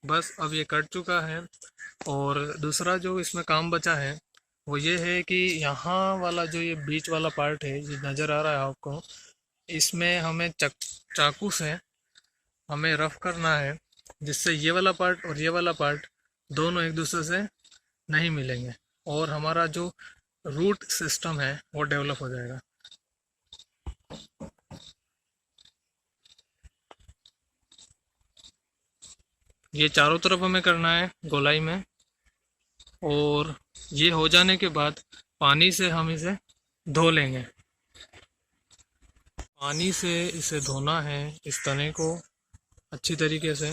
बस अब ये कट चुका है। और दूसरा जो इसमें काम बचा है वो ये है कि यहाँ वाला जो ये बीच वाला पार्ट है, ये नज़र आ रहा है आपको, इसमें हमें चाकू से हमें रफ करना है, जिससे ये वाला पार्ट और ये वाला पार्ट दोनों एक दूसरे से नहीं मिलेंगे और हमारा जो रूट सिस्टम है वो डेवलप हो जाएगा। ये चारों तरफ हमें करना है गोलाई में, और ये हो जाने के बाद पानी से हम इसे धो लेंगे। पानी से इसे धोना है, इस तने को अच्छी तरीके से।